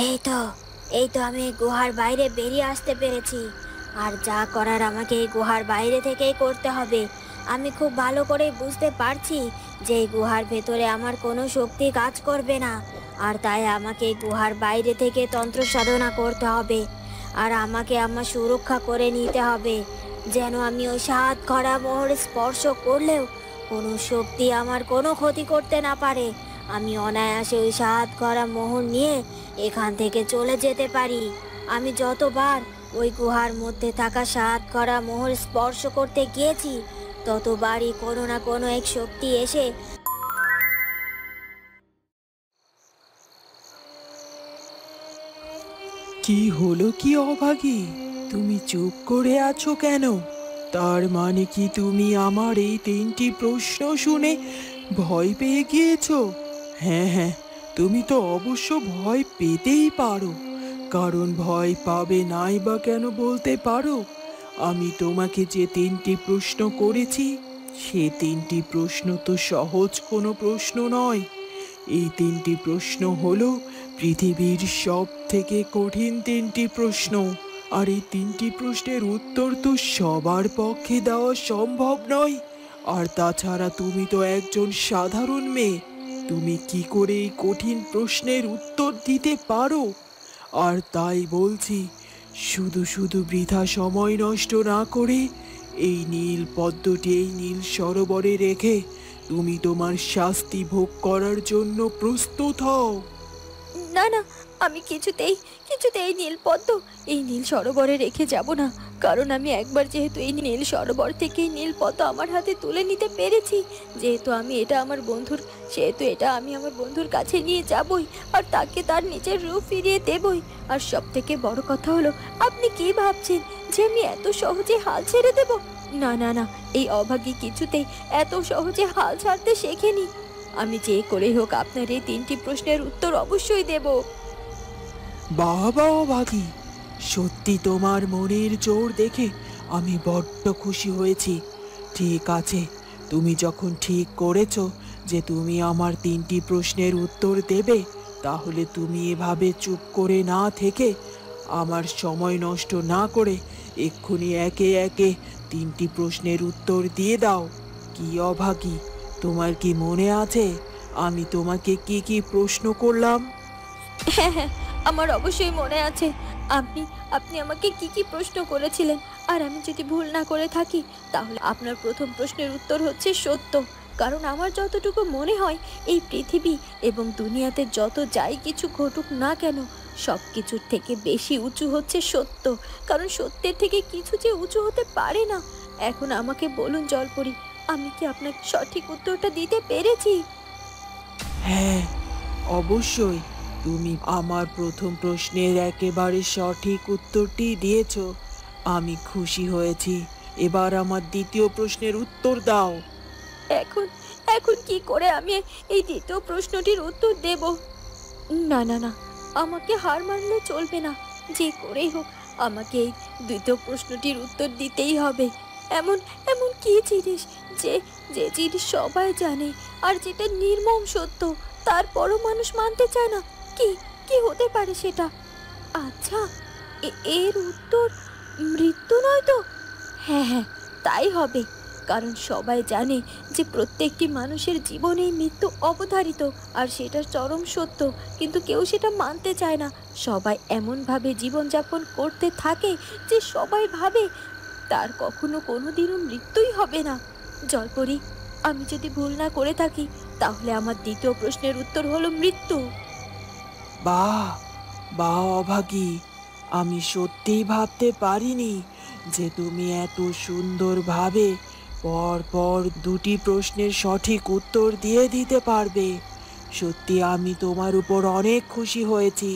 এই তো এই তো আমি এই গুহার বাইরে বেরিয়ে আসতে পেরেছি। আর যা করার আমাকে এই গুহার বাইরে থেকেই করতে হবে। আমি খুব ভালো করে বুঝতে পারছি যে এই গুহার ভেতরে আমার কোনো শক্তি কাজ করবে না। আর তাই আমাকে এই গুহার বাইরে থেকে তন্ত্র সাধনা করতে হবে। আর আমাকে আমার সুরক্ষা করে নিতে হবে, যেন আমি ওই সাত খরা মোহর স্পর্শ করলেও কোনো শক্তি আমার কোনো ক্ষতি করতে না পারে। আমি অনায়াসে ওই সাত খরা মোহর নিয়ে এখান থেকে চলে যেতে পারি। আমি যতবার ওই গুহার মধ্যে থাকা সাত করা মোহর স্পর্শ করতে গিয়েছি, ততবারই কোনো না কোনো এক শক্তি এসে কি হলো কি অভাগী? তুমি চুপ করে আছো কেন? তার মানে কি তুমি আমার এই তিনটি প্রশ্ন শুনে ভয় পেয়ে গিয়েছো? হ্যাঁ হ্যাঁ, তুমি তো অবশ্য ভয় পেতেই পারো, কারণ ভয় পাবে নাই বা কেন বলতে পারো? আমি তোমাকে যে তিনটি প্রশ্ন করেছি, সে তিনটি প্রশ্ন তো সহজ কোনো প্রশ্ন নয়। এই তিনটি প্রশ্ন হলো পৃথিবীর সব থেকে কঠিন তিনটি প্রশ্ন। আর এই তিনটি প্রশ্নের উত্তর তো সবার পক্ষে দেওয়া সম্ভব নয়। আর তাছাড়া তুমি তো একজন সাধারণ মেয়ে, তুমি কি করে এই কঠিন প্রশ্নের উত্তর দিতে পারো? আর তাই বলছি, শুধু শুধু বৃথা সময় নষ্ট না করে এই নীল পদ্মটি এই নীল সরোবরে রেখে তুমি তোমার শাস্তি ভোগ করার জন্য প্রস্তুত হও। না না, আমি কিছুতেই কিছুতেই এই নীল সরোবরে রেখে যাব না। কারণ আমি একবার যেহেতু এই নীল সরোবর থেকে এই নীল পদ্ম আমার হাতে তুলে নিতে পেরেছি, যেহেতু আমি এটা আমার বন্ধুর সেহেতু এটা আমি আমার বন্ধুর কাছে নিয়ে যাবই, আর তাকে তার নিজের রূপ ফিরিয়ে দেবই। আর সব থেকে বড় কথা হলো, আপনি কি ভাবছেন যে আমি এত সহজে হাল ছেড়ে দেব? না না না, এই অভাগী কিছুতেই এত সহজে হাল ছাড়তে শেখেনি। আমি যে করেই হোক আপনার এই তিনটি প্রশ্নের উত্তর অবশ্যই দেব। বাবা ভাগি, সত্যি তোমার মনের জোর দেখে আমি বড্ড খুশি হয়েছি। ঠিক আছে, তুমি যখন ঠিক করেছো যে তুমি আমার তিনটি প্রশ্নের উত্তর দেবে, তাহলে তুমি এভাবে চুপ করে না থেকে আমার সময় নষ্ট না করে এক্ষুনি একে একে তিনটি প্রশ্নের উত্তর দিয়ে দাও। কি অভাগী, তোমার কি মনে আছে আমি তোমাকে কি কি প্রশ্ন করলাম? হ্যাঁ হ্যাঁ, আমার অবশ্যই মনে আছে। আপনি আপনি আমাকে কি কি প্রশ্ন করেছিলেন। আর আমি যদি ভুল না করে থাকি, তাহলে আপনার প্রথম প্রশ্নের উত্তর হচ্ছে সত্য। কারণ আমার যতটুকু মনে হয়, এই পৃথিবী এবং দুনিয়াতে যত যাই কিছু ঘটুক না কেন, সব কিছুর থেকে বেশি উঁচু হচ্ছে সত্য। কারণ সত্যের থেকে কিছু যে উঁচু হতে পারে না। এখন আমাকে বলুন জলপরি, আমি কি আপনাকে সঠিক উত্তরটা দিতে পেরেছি? হ্যাঁ, অবশ্যই। তুমি আমার প্রথম প্রশ্নের একেবারে সঠিক উত্তরটি দিয়েছো। আমি খুশি হয়েছি। এবার আমার দ্বিতীয় প্রশ্নের উত্তর দাও। এখন এখন কি করে আমি এই দ্বিতীয় প্রশ্নটির উত্তর দেব? না না না, আমাকে হার মানলে চলবে না। যে করেই হোক আমাকে এই দ্বিতীয় প্রশ্নটির উত্তর দিতেই হবে। এমন এমন কি জিনিস যে যে জিনিস সবাই জানে, আর যেটা নির্মম সত্য, তারপরও মানুষ মানতে চায় না? কি কি হতে পারে সেটা? আচ্ছা, এর উত্তর মৃত্যু নয় তো? হ্যাঁ হ্যাঁ, তাই হবে। কারণ সবাই জানে যে প্রত্যেকটি মানুষের জীবনেই মৃত্যু অবধারিত, আর সেটা চরম সত্য। কিন্তু কেউ সেটা মানতে চায় না। সবাই এমনভাবে জীবনযাপন করতে থাকে যে সবাই ভাবে তার কখনো কোনোদিনও মৃত্যুই হবে না। জলপরি, আমি যদি ভুল না করে থাকি, তাহলে আমার দ্বিতীয় প্রশ্নের উত্তর হলো মৃত্যু। বাহ, বাহ অভাগী, আমি সত্যিই ভাবতে পারিনি যে তুমি এত সুন্দরভাবে পর পর দুটি প্রশ্নের সঠিক উত্তর দিয়ে দিতে পারবে। সত্যি আমি তোমার উপর অনেক খুশি হয়েছি।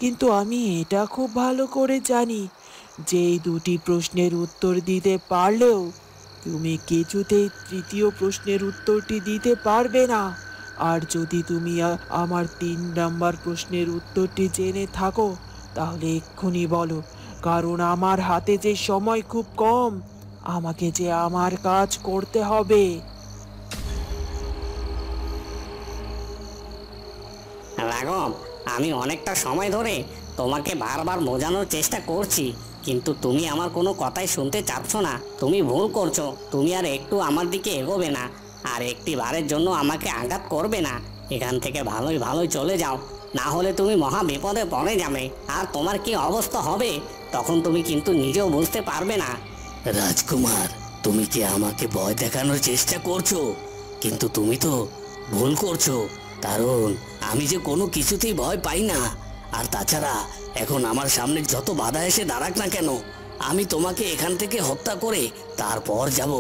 কিন্তু আমি এটা খুব ভালো করে জানি যে এই দুটি প্রশ্নের উত্তর দিতে পারলেও তুমি কিছুতেই তৃতীয় প্রশ্নের উত্তরটি দিতে পারবে না। আর যদি তুমি আমার ৩ নাম্বার প্রশ্নের উত্তরটি জেনে থাকো, তাহলে এক্ষুনি বলো, কারণ আমার হাতে যে সময় খুব কম, আমাকে যে আমার কাজ করতে হবে। রাঘব, আমি অনেকটা সময় ধরে তোমাকে বারবার বোঝানোর চেষ্টা করছি, কিন্তু তুমি আমার কোনো কথাই শুনতে চাচ্ছ না। তুমি ভুল করছো। তুমি আর একটু আমার দিকে এগোবে না, আর একটি বারের জন্য আমাকে আঘাত করবে না। এখান থেকে ভালোই ভালোই চলে যাও, না হলে তুমি মহা বিপদে পড়ে যাবে। আর তোমার কি অবস্থা হবে তখন তুমি কিন্তু নিজেও বুঝতে পারবে না। রাজকুমার, তুমি কি আমাকে ভয় দেখানোর চেষ্টা করছো? কিন্তু তুমি তো ভুল করছো, কারণ আমি যে কোনো কিছুতেই ভয় পাই না। আর তাছাড়া এখন আমার সামনে যত বাধা এসে দাঁড়াক না কেন, আমি তোমাকে এখান থেকে হত্যা করে তারপর যাব।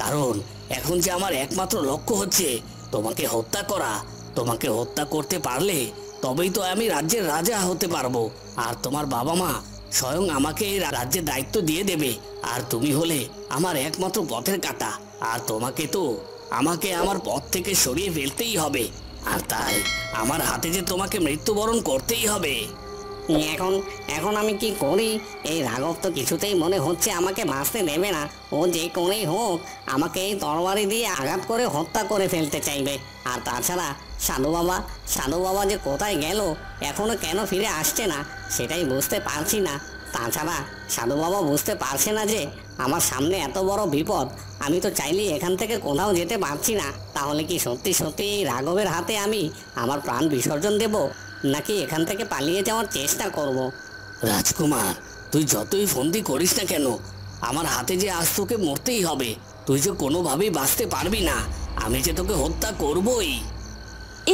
কারণ এখন যে আমার একমাত্র লক্ষ্য হচ্ছে তোমাকে হত্যা করা। তোমাকে হত্যা করতে পারলে তবেই তো আমি রাজ্যের রাজা হতে পারবো, আর তোমার বাবা মা স্বয়ং আমাকে এই রাজ্যের দায়িত্ব দিয়ে দেবে। আর তুমি হলে আমার একমাত্র পথের কাঁটা, আর তোমাকে তো আমাকে আমার পথ থেকে সরিয়ে ফেলতেই হবে। আর তাই আমার হাতে যে তোমাকে মৃত্যুবরণ করতেই হবে। এখন এখন আমি কি করি? এই রাঘব তো কিছুতেই মনে হচ্ছে আমাকে বাঁচতে দেবে না। ও যে করেই হোক আমাকে এই তরবারি দিয়ে আঘাত করে হত্যা করে ফেলতে চাইবে। আর তাছাড়া সাধু বাবা যে কোথায় গেল, এখনো কেন ফিরে আসছে না সেটাই বুঝতে পারছি না। তাছাড়া সাধু বাবা বুঝতে পারছে না যে আমার সামনে এত বড় বিপদ। আমি তো চাইলেই এখান থেকে কোথাও যেতে পারছি না। তাহলে কি সত্যি সত্যি এই রাঘবের হাতে আমি আমার প্রাণ বিসর্জন দেব, নাকি এখান থেকে পালিয়ে যাওয়ার চেষ্টা করব? রাজকুমার, তুই যতই ফন্দি করিস না কেন, আমার হাতে যে আজ তোকে মরতেই হবে। তুই যে কোনোভাবেই বাঁচতে পারবি না। আমি যে তোকে হত্যা করবই।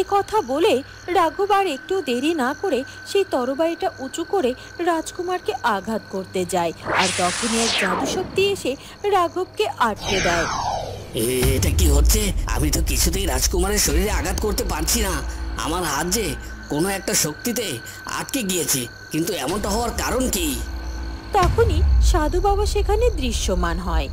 এ কথা বলে রাঘব আর একটু দেরি না করে সেই তরবারিটা উঁচু করে রাজকুমারকে আঘাত করতে যায়। আর তখনই এক জাদু শক্তি এসে রাঘবকে আটকে দেয়। এটা কি হচ্ছে? আমি তো কিছুতেই রাজকুমারের শরীরে আঘাত করতে পারছি না। আমার হাত যে কোনো একটা শক্তিতে আটকে গিয়েছে, কিন্তু এমনটা হওয়ার কারণ কি? তখনই সাধু বাবা সেখানে দৃশ্যমান হয়।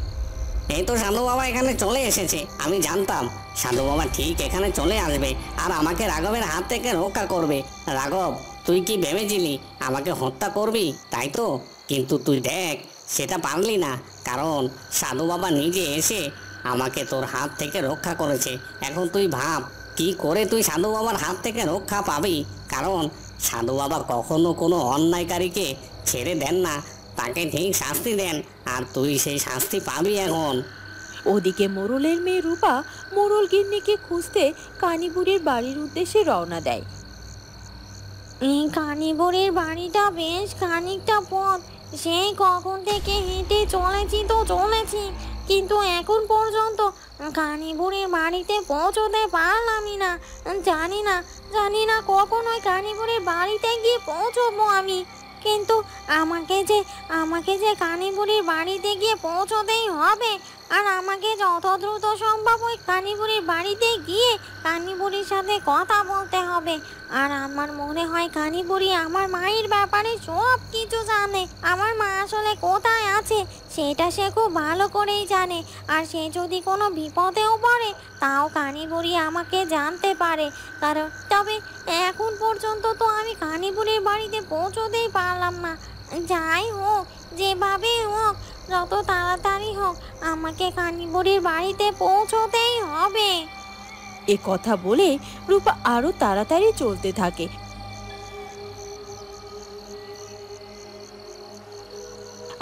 এই তো সাধু বাবা এখানে চলে এসেছে। আমি জানতাম সাধু বাবা ঠিক এখানে চলে আসবে আর আমাকে রাঘবের হাত থেকে রক্ষা করবে। রাঘব, তুই কি ভেবেছিলি আমাকে হত্যা করবি, তাই তো? কিন্তু তুই দেখ, সেটা পারলি না, কারণ সাধু বাবা নিজে এসে আমাকে তোর হাত থেকে রক্ষা করেছে। এখন তুই ভাব কি করে তুই সাধু বাবার হাত থেকে রক্ষা পাবি, কারণ সাধু বাবা কখনো কোনো অন্যায়কারীকে ছেড়ে দেন না, তাকে ঠিক শাস্তি দেন, আর তুই সেই শাস্তি পাবি এখন। ওদিকে মোড়লের মেয়ে রূপা মোড়ল গিন্নিকে খুঁজতে কানিবুড়ির বাড়ির উদ্দেশ্যে রওনা দেয়। এই কানিবুড়ির বাড়িটা বেশ খানিকটা পথ, সেই কখন থেকে হেঁটে চলেছি, কিন্তু এখন পর্যন্ত কানিবুড়ির বাড়িতে পৌঁছতে পারলামই না। জানি না কখন ওই কানিবুড়ির বাড়িতে গিয়ে পৌঁছবো আমি। কিন্তু আমাকে যে কানিবুড়ির বাড়িতে গিয়ে পৌঁছতেই হবে, আর আমাকে যত দ্রুত সম্ভব ওই কানিবুড়ির বাড়িতে গিয়ে কানিবুড়ির সাথে কথা বলতে হবে। আর আমার মনে হয় কানিবুড়ি আমার মায়ের ব্যাপারে সব কিছু জানে। আমার মা আসলে কোথায় আছে সেটা সে খুব ভালো করেই জানে, আর সে যদি কোনো বিপদেও পড়ে তাও কানিবুড়ি আমাকে জানতে পারে। কারণ তবে এখন পর্যন্ত তো আমি কানিবুড়ির বাড়িতে পৌঁছতেই পারলাম না। যাই হোক, যেভাবেই হোক, যত তাড়াতাড়ি হোক, আমাকে কানিবুড়ির বাড়িতে পৌঁছতেই হবে। এ কথা বলে রূপা আরো তাড়াতাড়ি চলতে থাকে।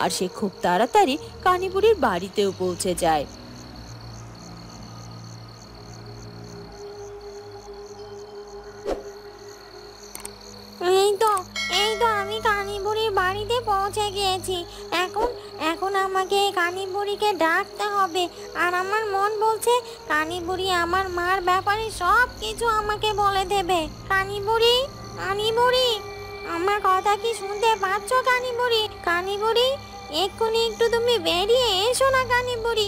আর সে খুব তাড়াতাড়ি কানিবুড়ির বাড়িতেও পৌঁছে যায়। এই তো আমি কানিবুড়ির বাড়িতে পৌঁছে গিয়েছি। এখন আমাকে এই কানিবুড়িকে ডাকতে হবে। আর আমার মন বলছে কানিবুড়ি আমার মার ব্যাপারে সব কিছু আমাকে বলে দেবে। কানিবুড়ি, আমার কথা কি শুনতে পাচ্ছ? কানিবুড়ি, এক্ষুনি একটু তুমি বেরিয়ে এসো না কানিবুড়ি।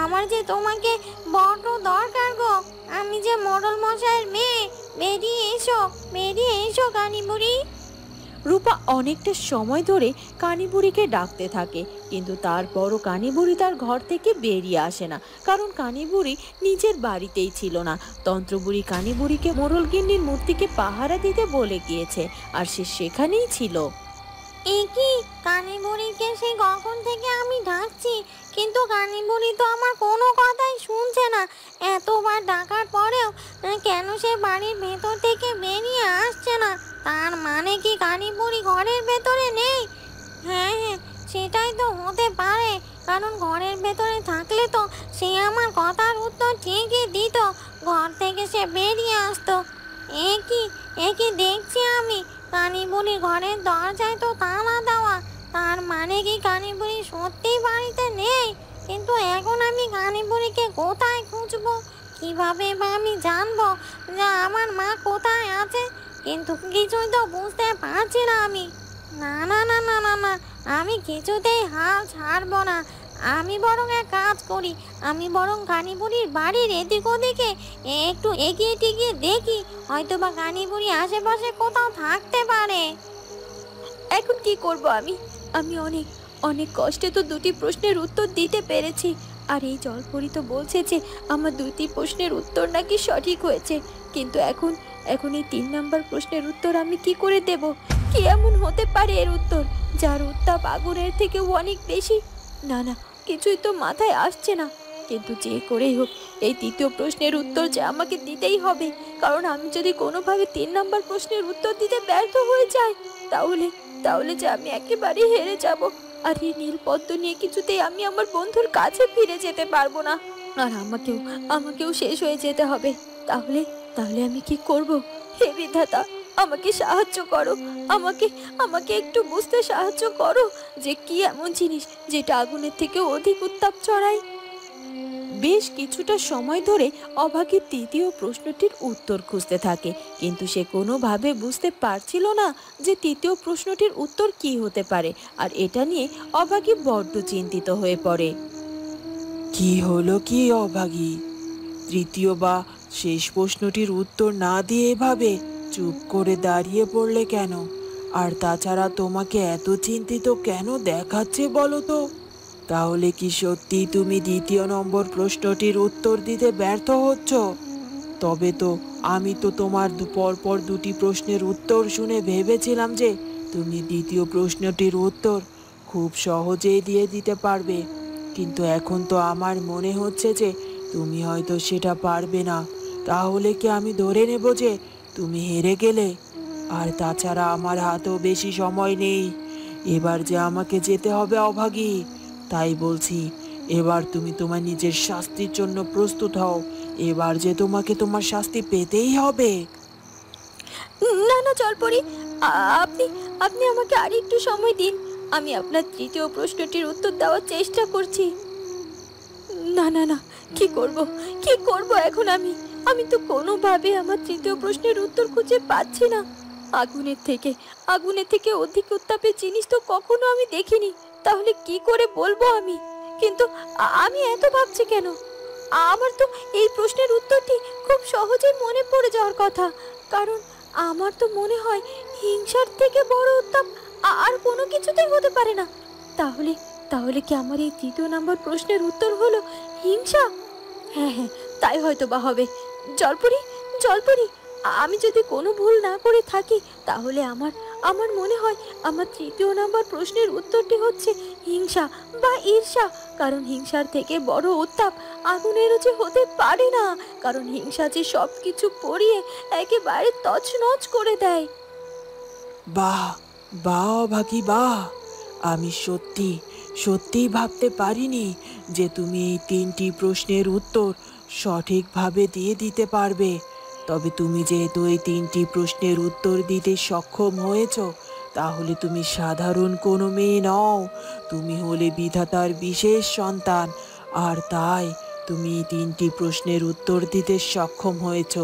আমার যে তোমাকে বড্ড দরকার গো। আমি যে মোড়ল মশাইয়ের মেয়ে। বেরিয়ে এসো কানিবুড়ি। রূপা অনেকটা সময় ধরে কানিবুড়িকে ডাকতে থাকে, কিন্তু তারপরও কানিবুড়ি তার ঘর থেকে বেরিয়ে আসে না, কারণ কানিবুড়ি নিজের বাড়িতেই ছিল না। তন্ত্রবুড়ি কানিবুড়িকে মোড়ল গিন্নির মূর্তিকে পাহারা দিতে বলে গিয়েছে, আর সে সেখানেই ছিল। একই কানিবুড়িকে সেই কখন থেকে আমি ডাকছি, কিন্তু কানিবুড়ি তো আমার কোনো কথাই শুনছে না। এতবার ডাকার পরেও কেন সে বাড়ির ভেতর থেকে বেরিয়ে আসছে না? তার মানে কি কানিপুরি ঘরের ভেতরে নেই? হ্যাঁ হ্যাঁ, সেটাই তো হতে পারে, কারণ ঘরের ভেতরে থাকলে তো সে আমার কথার উত্তর ঠিকই দিত, ঘর থেকে সে বেরিয়ে আসতো। এ কি দেখছি আমি, কানিপুরি ঘরের দরজায় তো তালা দেওয়া, তার মানে কি কানিপুরি সত্যিই বাড়িতে নেই? কিন্তু এখন আমি কানিপুরিকে কোথায় খুঁজবো, কিভাবে বা আমি জানবো যে আমার মা কোথায় আছে? কিন্তু কিছুই তো বুঝতে পারছি না আমি। না না না না না না, আমি কিছুতেই হাল ছাড়বো না। আমি বরং এক কাজ করি, আমি বরং কানিপুরির বাড়ির এদিক ওদিকে একটু এগিয়ে টিগিয়ে দেখি, হয়তো বা কানিপুরি আশেপাশে কোথাও থাকতে পারে। এখন কি করব আমি? আমি অনেক অনেক কষ্টে তো দুটি প্রশ্নের উত্তর দিতে পেরেছি, আর এই জলপরি তো বলছে যে আমার দুটি প্রশ্নের উত্তর নাকি সঠিক হয়েছে। কিন্তু এখন এখন এই 3 নাম্বার প্রশ্নের উত্তর আমি কি করে দেব? কি এমন হতে পারে এর উত্তর যার উত্তাপ আগুনের থেকেও অনেক বেশি? না না, কিছুই তো মাথায় আসছে না। কিন্তু যে করেই হোক এই 3য় প্রশ্নের উত্তর যে আমাকে দিতেই হবে, কারণ আমি যদি কোনোভাবে 3 নাম্বার প্রশ্নের উত্তর দিতে ব্যর্থ হয়ে যাই, তাহলে তাহলে যে আমি একেবারে হেরে যাব, আর এই নীল পদ্ম নিয়ে কিছুতেই আমি আমার বন্ধুর কাছে ফিরে যেতে পারবো না, আর আমাকেও শেষ হয়ে যেতে হবে। তাহলে তাহলে আমি কি করব? হে বিধাতা, আমাকে সাহায্য করো, আমাকে আমাকে একটু বুঝতে সাহায্য করো যে কি এমন জিনিস যেটা আগুনের থেকে অধিক উত্তাপ ছড়ায়। বেশ কিছুটা সময় ধরে অভাগী 3য় প্রশ্নটির উত্তর খুঁজতে থাকে, কিন্তু সে কোনোভাবে বুঝতে পারছিল না যে 3য় প্রশ্নটির উত্তর কি হতে পারে, আর এটা নিয়ে অভাগী বড্ড চিন্তিত হয়ে পড়ে। কি হলো কি অভাগী? তৃতীয় বা শেষ প্রশ্নটির উত্তর না দিয়ে এভাবে চুপ করে দাঁড়িয়ে পড়লে কেন? আর তাছাড়া তোমাকে এত চিন্তিত কেন দেখাচ্ছে বলো তো? তাহলে কি সত্যি তুমি 2য় নম্বর প্রশ্নটির উত্তর দিতে ব্যর্থ হচ্ছ? তবে তো আমি তো তোমার পরপর 2টি প্রশ্নের উত্তর শুনে ভেবেছিলাম যে তুমি 2য় প্রশ্নটির উত্তর খুব সহজেই দিয়ে দিতে পারবে, কিন্তু এখন তো আমার মনে হচ্ছে যে তুমি হয়তো সেটা পারবে না। তাহলে কি আমি ধরে নেব যে তুমি হেরে গেলে? আর তাছাড়া আমার হাতেও বেশি সময় নেই, এবার যে আমাকে যেতে হবে অভাগী। তাই বলছি, এবার তুমি তোমার নিজের শাস্তির জন্য প্রস্তুত হও। এবার যে তোমাকে তোমার শাস্তি পেতেই হবে। না না জলপরি, আপনি আপনি আমাকে আর একটু সময় দিন, আমি আপনার 3য় প্রশ্নটির উত্তর দেওয়ার চেষ্টা করছি। না না না, কি করব এখন আমি? আমি তো কোনোভাবে আমার 3য় প্রশ্নের উত্তর খুঁজে পাচ্ছি না। আগুনের থেকে অধিক উত্তাপের জিনিস তো কখনো আমি দেখিনি, তাহলে কি করে বলবো আমি? কিন্তু আমি এত ভাবছি কেন? আমার তো এই প্রশ্নের উত্তরটি খুব সহজেই মনে পড়ে যাওয়ার কথা, কারণ আমার তো মনে হয় হিংসার থেকে বড় উত্তাপ আর কোনো কিছুতেই হতে পারে না। তাহলে তাহলে কি আমার এই 3য় নাম্বার প্রশ্নের উত্তর হলো হিংসা? হ্যাঁ হ্যাঁ, তাই হয়তো বা হবে। জলপরি জলপরি, আমি যদি কোনো ভুল না করে থাকি, তাহলে আমার আমার মনে হয় আমার 3য় নাম্বার প্রশ্নের উত্তরটি হচ্ছে হিংসা বা ঈর্ষা, কারণ হিংসার থেকে বড় উত্তাপ আগুনেরও যে হতে পারে না, কারণ হিংসা যে সব কিছু পড়িয়ে একেবারে তছনছ করে দেয়। বাহ বাহ অভাগী বাহ! আমি সত্যিই ভাবতে পারিনি যে তুমি এই 3টি প্রশ্নের উত্তর সঠিকভাবে দিয়ে দিতে পারবে। তবে তুমি যেহেতু এই 3টি প্রশ্নের উত্তর দিতে সক্ষম হয়েছ, তাহলে তুমি সাধারণ কোনো মেয়ে নও, তুমি হলে বিধাতার বিশেষ সন্তান। আর তাই তুমি এই 3টি প্রশ্নের উত্তর দিতে সক্ষম হয়েছ।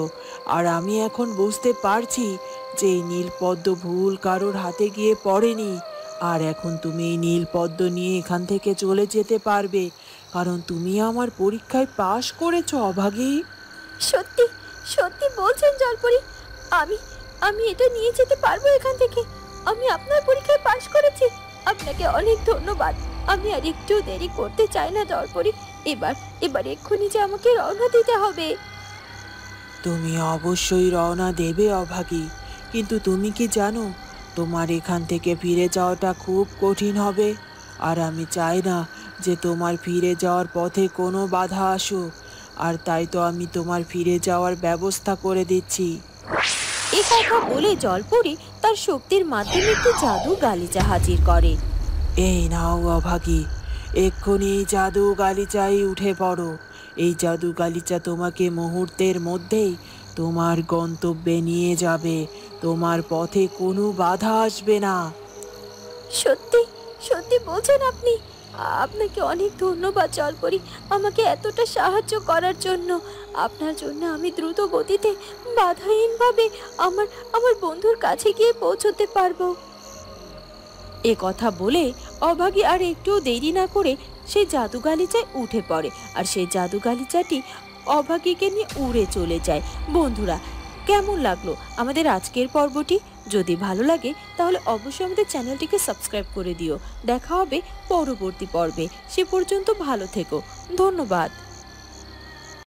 আর আমি এখন বুঝতে পারছি যে এই নীলপদ্ম ভুল কারোর হাতে গিয়ে পড়েনি। আর এখন তুমি এই নীলপদ্ম নিয়ে এখান থেকে চলে যেতে পারবে, কারণ তুমি আমার পরীক্ষায় পাশ করেছো অভাগী। সত্যি সত্যি বলছেন জলপরি? আমি আমি এটা নিয়ে যেতে পারবো এখান থেকে? আমি আপনার পরীক্ষায় পাশ করেছি, আপনাকে অনেক ধন্যবাদ। আমি আর একটু দেরি করতে চাই না জলপরি, এবার এক্ষুনি যে আমাকে রওনা দিতে হবে। তুমি অবশ্যই রওনা দেবে অভাগী, কিন্তু তুমি কি জানো তোমার এখান থেকে ফিরে যাওয়াটা খুব কঠিন হবে। আর আমি চাই না যে তোমার ফিরে যাওয়ার পথে কোনো বাধা আসুক, আর তাই তো আমি তোমার ফিরে যাওয়ার ব্যবস্থা করে দিচ্ছি। এ কথা বলে জলপরি তার শক্তির মাধ্যমে একটি জাদু গালিচা হাজির করে। এই নাও অভাগী, এক্ষুনি এই জাদু গালিচায় উঠে পড়ো। এই জাদু গালিচা তোমাকে মুহূর্তের মধ্যেই তোমার গন্তব্যে নিয়ে যাবে। তোমার পথে কোনো বাধা আসবে না। সত্যি সত্যি বলছেন আপনি? আপনাকে অনেক ধন্যবাদ জলপরি, আমাকে এতটা সাহায্য করার জন্য। আপনার জন্য আমি দ্রুত গতিতে বাধাহীনভাবে আমার আমার বন্ধুর কাছে গিয়ে পৌঁছতে পারবো। এ কথা বলে অভাগী আর একটু দেরি না করে সেই জাদু গালিচায় উঠে পড়ে, আর সেই জাদু গালিচাটি অভাগীকে নিয়ে উড়ে চলে যায়। বন্ধুরা, কেমন লাগলো আমাদের আজকের পর্বটি? যদি ভালো লাগে তাহলে অবশ্যই আমাদের চ্যানেলটিকে সাবস্ক্রাইব করে দিও। দেখা হবে পরবর্তী পর্বে। সে পর্যন্ত ভালো থেকো। ধন্যবাদ।